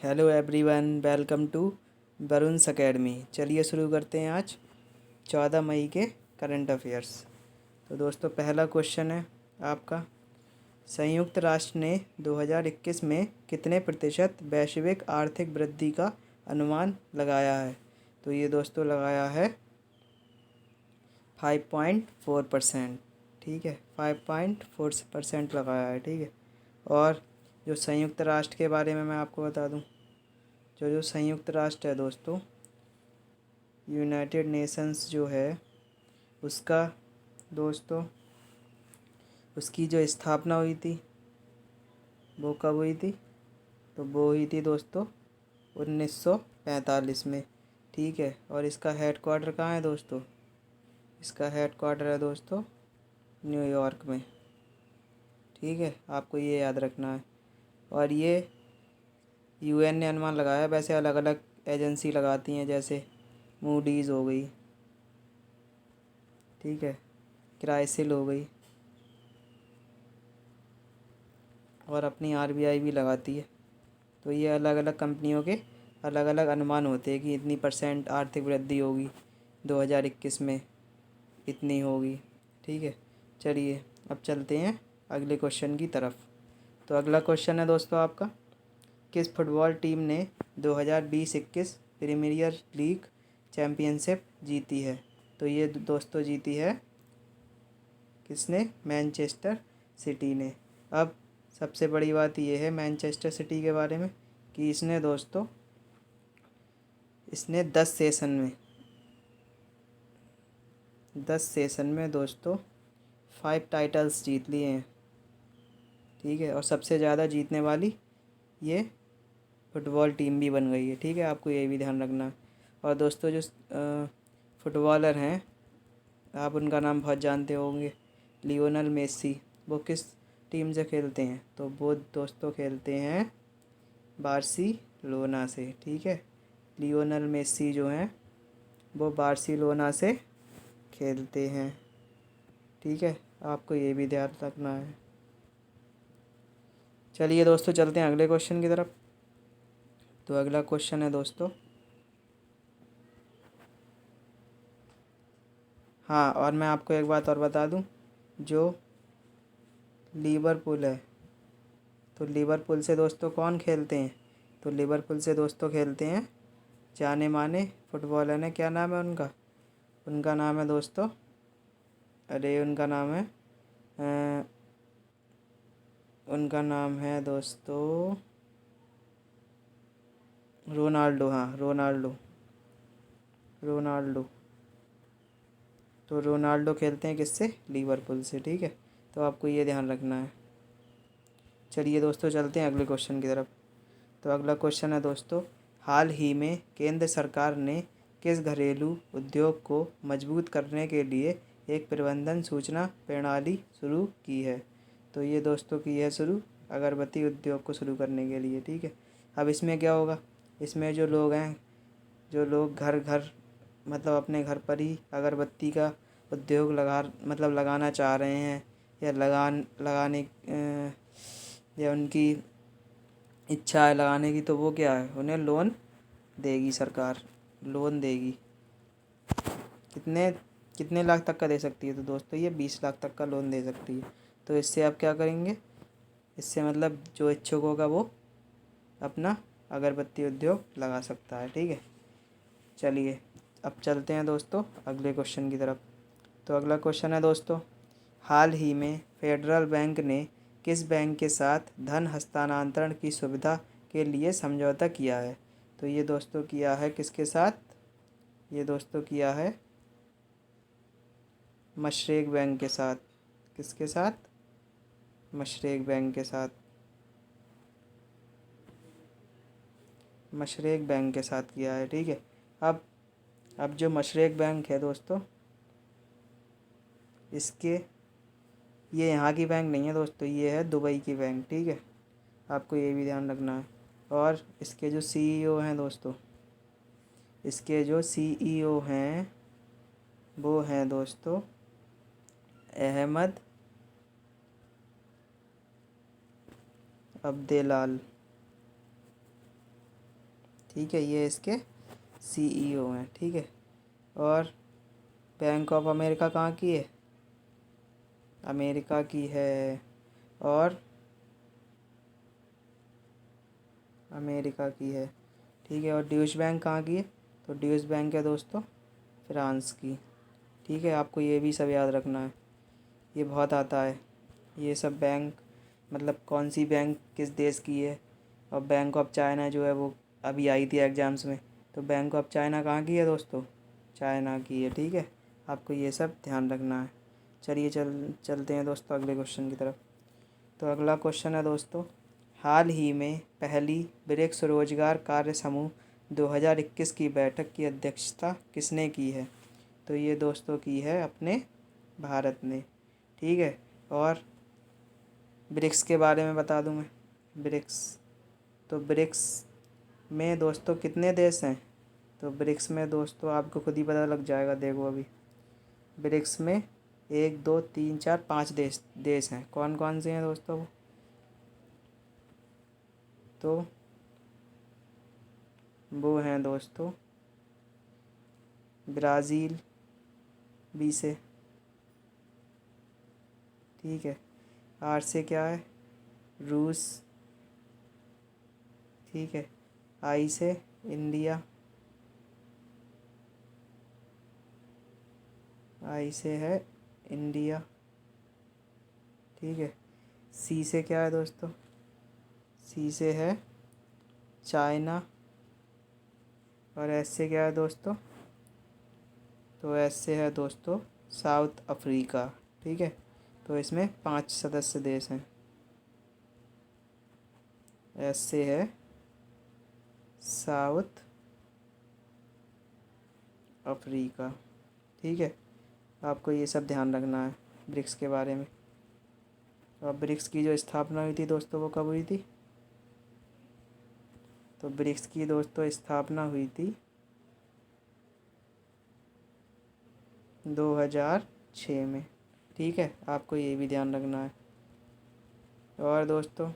Hello everyone, welcome to Varun's academy. चलिए शुरू करते हैं आज 14 मई के करंट अफेयर्स। तो दोस्तों, पहला क्वेश्चन है आपका, संयुक्त राष्ट्र ने 2021 में कितने प्रतिशत वैश्विक आर्थिक वृद्धि का अनुमान लगाया है? तो ये दोस्तों लगाया है 5.4%। ठीक है, 5.4% लगाया है। ठीक है, और जो संयुक्त राष्ट्र के बारे में मैं आपको बता दूं, जो संयुक्त राष्ट्र है दोस्तों, यूनाइटेड नेशंस जो है उसका दोस्तों, उसकी जो स्थापना हुई थी वो कब हुई थी? तो वो हुई थी दोस्तों 1945 में। ठीक है, और इसका हेडक्वार्टर कहाँ है दोस्तों? इसका हेडक्वार्टर है दोस्तों न्यूयॉर्क में। ठीक है, आपको ये याद रखना है। और ये यूएन ने अनुमान लगाया। वैसे अलग अलग एजेंसी लगाती हैं, जैसे मूडीज़ हो गई, ठीक है, क्राइसिल हो गई, और अपनी आरबीआई भी लगाती है। तो ये अलग अलग कंपनियों के अलग अलग अनुमान होते हैं कि इतनी % आर्थिक वृद्धि होगी 2021 में, इतनी होगी। ठीक है, चलिए अब चलते हैं अगले क्वेश्चन की तरफ। तो अगला क्वेश्चन है दोस्तों आपका, किस फुटबॉल टीम ने 2020-21 प्रीमियर लीग चैम्पियनशिप जीती है? तो ये दोस्तों जीती है किसने? मैनचेस्टर सिटी ने। अब सबसे बड़ी बात यह है मैनचेस्टर सिटी के बारे में कि इसने दोस्तों 10 सेशन में दोस्तों 5 टाइटल्स जीत लिए हैं। ठीक है, और सबसे ज़्यादा जीतने वाली ये फुटबॉल टीम भी बन गई है। ठीक है, आपको ये भी ध्यान रखना है। और दोस्तों, जो फुटबॉलर हैं, आप उनका नाम बहुत जानते होंगे, लियोनल मेसी। वो किस टीम से खेलते हैं? तो वो दोस्तों खेलते हैं बार्सिलोना से। ठीक है, लियोनल मेसी जो हैं वो बार्सिलोना से खेलते हैं। ठीक है, आपको ये भी ध्यान रखना है। चलिए दोस्तों, चलते हैं अगले क्वेश्चन की तरफ। तो अगला क्वेश्चन है दोस्तों, हाँ, और मैं आपको एक बात और बता दूं, जो लिवरपूल है, तो लिवरपूल से दोस्तों कौन खेलते हैं? तो लिवरपूल से दोस्तों खेलते हैं जाने माने फुटबॉलर ने। क्या नाम है उनका? उनका नाम है दोस्तों, अरे उनका नाम है उनका नाम है दोस्तों रोनाल्डो। हाँ, रोनाल्डो। तो रोनाल्डो खेलते हैं किससे? लिवरपूल से। ठीक है, तो आपको ये ध्यान रखना है। चलिए दोस्तों, चलते हैं अगले क्वेश्चन की तरफ। तो अगला क्वेश्चन है दोस्तों, हाल ही में केंद्र सरकार ने किस घरेलू उद्योग को मजबूत करने के लिए एक प्रबंधन सूचना प्रणाली शुरू की है? तो ये दोस्तों की है शुरू अगरबत्ती उद्योग को शुरू करने के लिए। ठीक है, अब इसमें क्या होगा? इसमें जो लोग हैं, जो लोग घर घर मतलब अपने घर पर ही अगरबत्ती का उद्योग लगाना चाह रहे हैं, या लगाने या उनकी इच्छा है लगाने की, तो वो क्या है, उन्हें लोन देगी सरकार। लोन देगी। कितने कितने लाख तक का दे सकती है? तो दोस्तों ये 20 लाख तक का लोन दे सकती है। तो इससे आप क्या करेंगे? इससे मतलब जो इच्छुक होगा वो अपना अगरबत्ती उद्योग लगा सकता है। ठीक है, चलिए अब चलते हैं दोस्तों अगले क्वेश्चन की तरफ। तो अगला क्वेश्चन है दोस्तों, हाल ही में फेडरल बैंक ने किस बैंक के साथ धन हस्तांतरण की सुविधा के लिए समझौता किया है? तो ये दोस्तों किया है किसके साथ? ये दोस्तों किया है मशरेक़ बैंक के साथ। किसके साथ? मशरेक़ बैंक के साथ। मशरेक़ बैंक के साथ किया है। ठीक है, अब जो मशरेक़ बैंक है दोस्तों, इसके ये यहाँ की बैंक नहीं है दोस्तों, ये है दुबई की बैंक। ठीक है, आपको ये भी ध्यान रखना है। और इसके जो सीईओ हैं दोस्तों, इसके जो सीईओ हैं वो हैं दोस्तों अहमद अब्देलाल। ठीक है, ये इसके CEO हैं। ठीक है, और बैंक ऑफ अमेरिका कहाँ की है? अमेरिका की है। और अमेरिका की है। ठीक है, और ड्यूश बैंक कहाँ की है? तो ड्यूश बैंक है दोस्तों फ्रांस की। ठीक है, आपको ये भी सब याद रखना है, ये बहुत आता है ये सब बैंक, मतलब कौन सी बैंक किस देश की है। और बैंक ऑफ चाइना जो है वो अभी आई थी एग्ज़ाम्स में, तो बैंक ऑफ चाइना कहाँ की है दोस्तों? चाइना की है। ठीक है, आपको ये सब ध्यान रखना है। चलिए चलते हैं दोस्तों अगले क्वेश्चन की तरफ। तो अगला क्वेश्चन है दोस्तों, हाल ही में पहली ब्रिक्स रोजगार कार्य समूह 2021 की बैठक की अध्यक्षता किसने की है? तो ये दोस्तों की है अपने भारत ने। ठीक है, और ब्रिक्स के बारे में बता दूं मैं। ब्रिक्स, तो ब्रिक्स में दोस्तों कितने देश हैं? तो ब्रिक्स में दोस्तों आपको खुद ही पता लग जाएगा, देखो अभी ब्रिक्स में 1 2 3 4 5 देश हैं। कौन कौन से हैं दोस्तों? तो वो हैं दोस्तों ब्राज़ील बी से, ठीक है, आर से क्या है? रूस, ठीक है, आई से इंडिया, आई से है इंडिया, ठीक है, सी से क्या है दोस्तों? सी से है चाइना, और एस से क्या है दोस्तों? तो एस से है दोस्तों साउथ अफ्रीका। ठीक है, तो इसमें 5 सदस्य देश हैं। एस से है साउथ अफ्रीका। ठीक है, आपको ये सब ध्यान रखना है ब्रिक्स के बारे में। और ब्रिक्स की जो स्थापना हुई थी दोस्तों वो कब हुई थी? तो ब्रिक्स की दोस्तों स्थापना हुई थी 2006 में। ठीक है, आपको ये भी ध्यान रखना है। और दोस्तों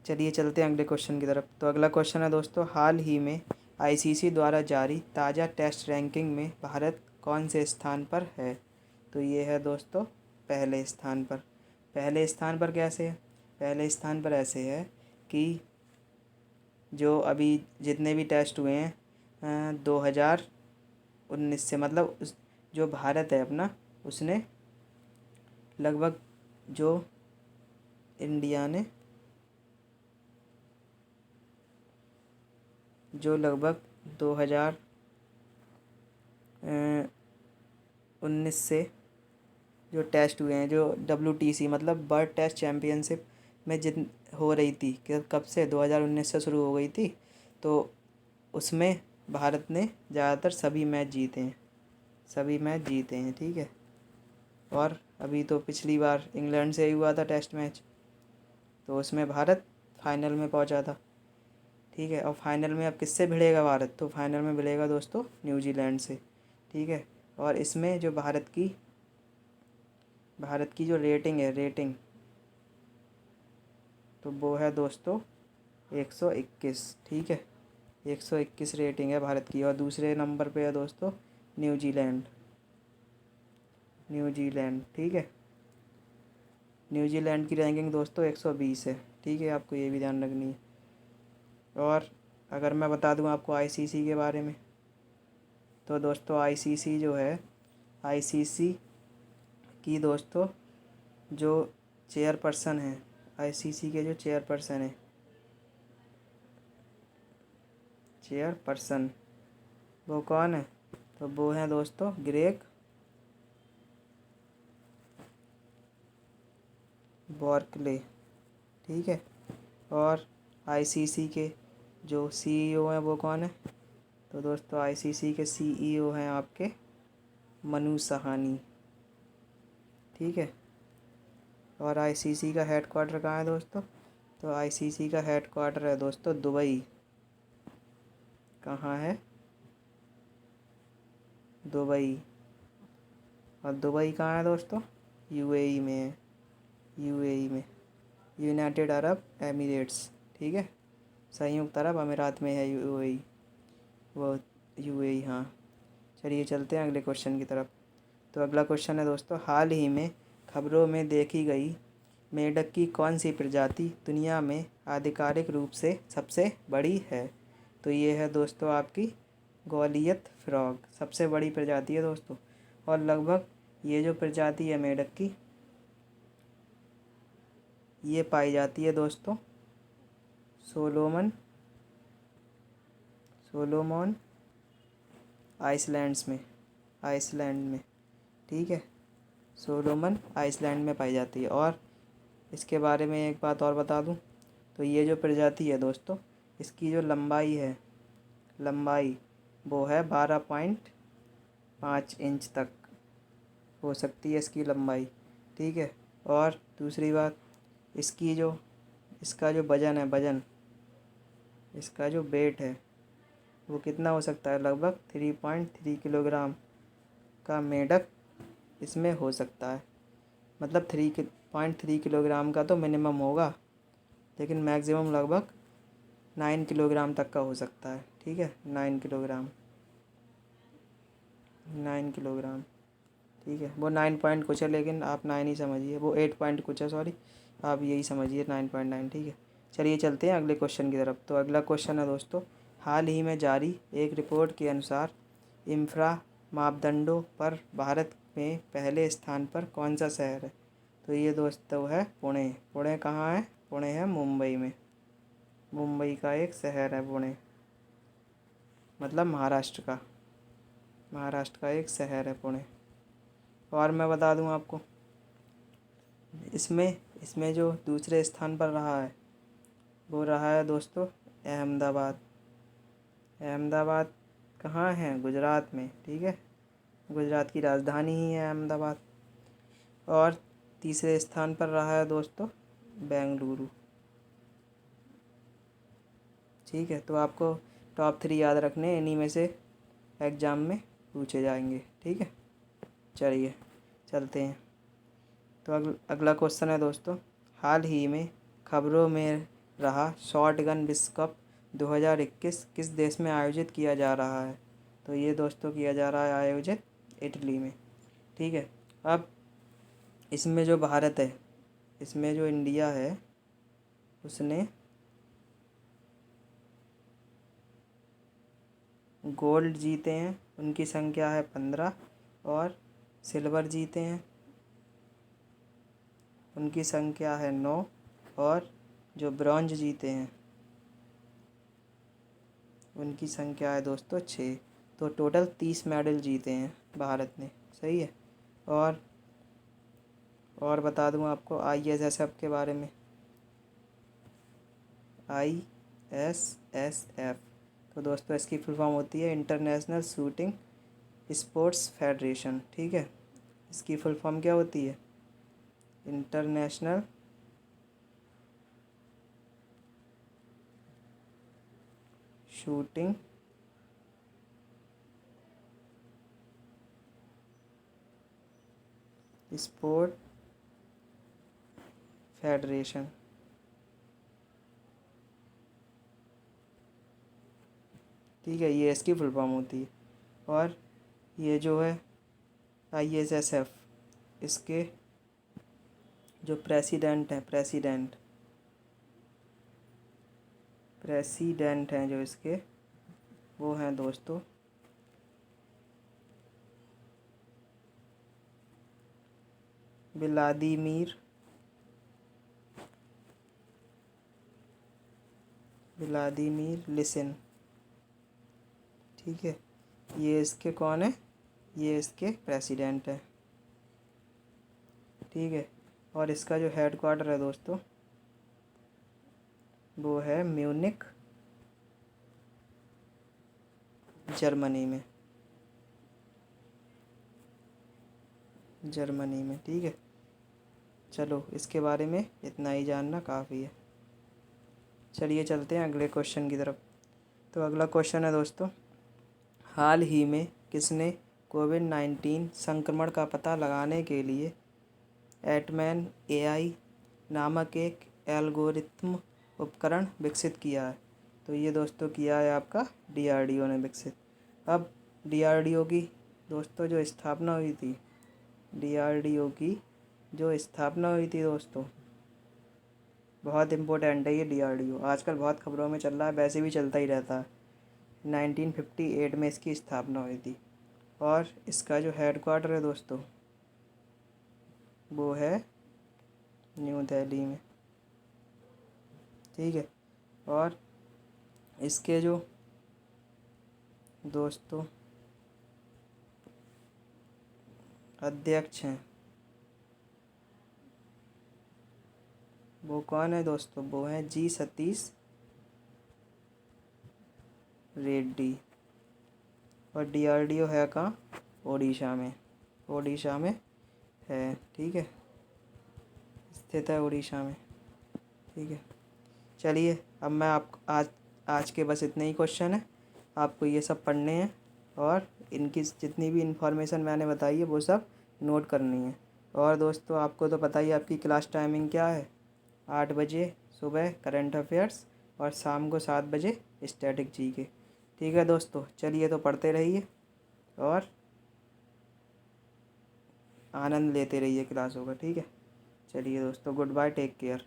चलिए चलते हैं अगले क्वेश्चन की तरफ। तो अगला क्वेश्चन है दोस्तों, हाल ही में ICC द्वारा जारी ताज़ा टेस्ट रैंकिंग में भारत कौन से स्थान पर है? तो ये है दोस्तों पहले स्थान पर। पहले स्थान पर कैसे है? पहले स्थान पर ऐसे है कि जो अभी जितने भी टेस्ट हुए हैं 2019 से, मतलब जो भारत है अपना, उसने लगभग, जो इंडिया ने जो लगभग 2019 से जो टेस्ट हुए हैं, जो WTC मतलब वर्ल्ड टेस्ट चैम्पियनशिप में जित हो रही थी, कि कब से 2019 से शुरू हो गई थी, तो उसमें भारत ने ज़्यादातर सभी मैच जीते हैं, सभी मैच जीते हैं। ठीक है, और अभी तो पिछली बार इंग्लैंड से ही हुआ था टेस्ट मैच, तो उसमें भारत फाइनल में पहुंचा था। ठीक है, और फाइनल में अब किससे भिड़ेगा भारत? तो फाइनल में भिड़ेगा दोस्तों न्यूजीलैंड से। ठीक है, और इसमें जो भारत की जो रेटिंग है, रेटिंग, तो वो है दोस्तों 121। ठीक है, 121 रेटिंग है भारत की। और दूसरे नंबर पे है दोस्तों न्यूजीलैंड। न्यूजीलैंड, ठीक है, न्यूजीलैंड की रैंकिंग दोस्तों 120 है। ठीक है, आपको ये भी ध्यान रखनी है। और अगर मैं बता दूं आपको ICC के बारे में, तो दोस्तों ICC जो है, ICC की दोस्तों जो चेयरपर्सन है, ICC के जो चेयरपर्सन है, चेयरपर्सन वो कौन है? तो वो हैं दोस्तों ग्रेग बर्कले। ठीक है, और ICC के जो CEO हैं वो कौन है? तो दोस्तों ICC के CEO हैं आपके मनु सहानी। ठीक है, और ICC का हेड क्वार्टर कहाँ है दोस्तों? तो ICC का हेड क्वार्टर है दोस्तों दुबई। कहाँ है? दुबई। और दुबई कहाँ है दोस्तों? UAE में है, UAE में, यूनाइटेड अरब एमिरेट्स। ठीक है, संयुक्त अरब अमीरात में है यूएई, वो यूएई, हाँ। चलिए चलते हैं अगले क्वेश्चन की तरफ। तो अगला क्वेश्चन है दोस्तों, हाल ही में खबरों में देखी गई मेंढक की कौन सी प्रजाति दुनिया में आधिकारिक रूप से सबसे बड़ी है? तो ये है दोस्तों आपकी गोलियत फ्रॉग, सबसे बड़ी प्रजाति है दोस्तों। और लगभग ये जो प्रजाति है मेंढक की, ये पाई जाती है दोस्तों सोलोमन आइसलैंड्स में, आइसलैंड में, ठीक है। सोलोमन आइसलैंड में पाई जाती है। और इसके बारे में एक बात और बता दूं, तो ये जो प्रजाति है दोस्तों, इसकी जो लंबाई है, लंबाई वो है 12.5 इंच तक हो सकती है इसकी लंबाई, ठीक है। और दूसरी बात, इसका जो वज़न है, इसका जो वेट है वो कितना हो सकता है? लगभग 3.3 किलोग्राम का मेंढक इसमें हो सकता है। मतलब 3.3 किलोग्राम का तो मिनिमम होगा, लेकिन मैक्सिमम लगभग 9 किलोग्राम तक का हो सकता है, ठीक है। 9 किलोग्राम, ठीक है। वो 9 पॉइंट कुछ है, लेकिन आप 9 ही समझिए, वो 8 पॉइंट कुछ है, सॉरी, आप यही समझिए 9.9, ठीक है। चलिए चलते हैं अगले क्वेश्चन की तरफ। तो अगला क्वेश्चन है दोस्तों, हाल ही में जारी एक रिपोर्ट के अनुसार इंफ्रा मापदंडों पर भारत में पहले स्थान पर कौन सा शहर है? तो ये दोस्तों है पुणे। पुणे कहाँ है? पुणे है मुंबई में, मुंबई का एक शहर है पुणे, मतलब महाराष्ट्र का एक शहर है पुणे। और मैं बता दूं आपको, इसमें जो दूसरे स्थान पर रहा है वो रहा है दोस्तों अहमदाबाद। अहमदाबाद कहाँ है? गुजरात में, ठीक है। गुजरात की राजधानी ही है अहमदाबाद। और तीसरे स्थान पर रहा है दोस्तों बेंगलुरु, ठीक है। तो आपको टॉप 3 याद रखने, इन्हीं में से एग्ज़ाम में पूछे जाएंगे, ठीक है। चलिए चलते हैं। तो अगला क्वेश्चन है दोस्तों, हाल ही में खबरों में रहा शॉटगन विश्व कप 2021 किस देश में आयोजित किया जा रहा है? तो ये दोस्तों किया जा रहा है आयोजित इटली में, ठीक है। अब इसमें जो भारत है, इसमें जो इंडिया है, उसने गोल्ड जीते हैं, उनकी संख्या है 15। और सिल्वर जीते हैं, उनकी संख्या है 9। और जो ब्रॉन्ज जीते हैं उनकी संख्या है दोस्तों 6। तो टोटल 30 मेडल जीते हैं भारत ने, सही है। और बता दूं आपको ISSF के बारे में। ISSF, तो दोस्तों इसकी फुल फॉर्म होती है इंटरनेशनल शूटिंग स्पोर्ट्स फेडरेशन, ठीक है। इसकी फुल फॉर्म क्या होती है? इंटरनेशनल शूटिंग स्पोर्ट फेडरेशन, ठीक है। ये इसकी फुल फॉर्म होती है। और ये जो है ISSF, इसके जो प्रेसिडेंट हैं जो इसके, वो हैं दोस्तों व्लादिमीर लिसिन, ठीक है। ये इसके कौन है? ये इसके प्रेसिडेंट है, ठीक है। और इसका जो हेड क्वार्टर है दोस्तों, वो है म्यूनिक, जर्मनी में, ठीक है। चलो इसके बारे में इतना ही जानना काफ़ी है। चलिए चलते हैं अगले क्वेश्चन की तरफ। तो अगला क्वेश्चन है दोस्तों, हाल ही में किसने कोविड-19 संक्रमण का पता लगाने के लिए एटमैन AI नामक एक एल्गोरिथम उपकरण विकसित किया है? तो ये दोस्तों किया है आपका DRDO ने विकसित। अब DRDO की दोस्तों जो स्थापना हुई थी, DRDO की जो स्थापना हुई थी दोस्तों, बहुत इम्पोर्टेंट है ये DRDO, आजकल बहुत खबरों में चल रहा है, वैसे भी चलता ही रहता है। 1958 में इसकी स्थापना हुई थी और इसका जो हेड क्वार्टर है दोस्तों वो है न्यू दिल्ली में, ठीक है। और इसके जो दोस्तों अध्यक्ष हैं वो कौन है दोस्तों, वो हैं जी सतीश रेड्डी। और DRDO है कहाँ, ओडिशा में, ओडिशा में है, ठीक है, स्थित है उड़ीसा में, ठीक है। चलिए अब मैं आज के बस इतने ही क्वेश्चन है, आपको ये सब पढ़ने हैं और इनकी जितनी भी इन्फॉर्मेशन मैंने बताई है वो सब नोट करनी है। और दोस्तों आपको तो पता ही, आपकी क्लास टाइमिंग क्या है, 8 बजे सुबह करंट अफेयर्स और शाम को 7 बजे स्टैटिक GK, ठीक है दोस्तों। चलिए तो पढ़ते रहिए और आनंद लेते रहिए क्लासों का, ठीक है। चलिए दोस्तों, गुड बाय, टेक केयर।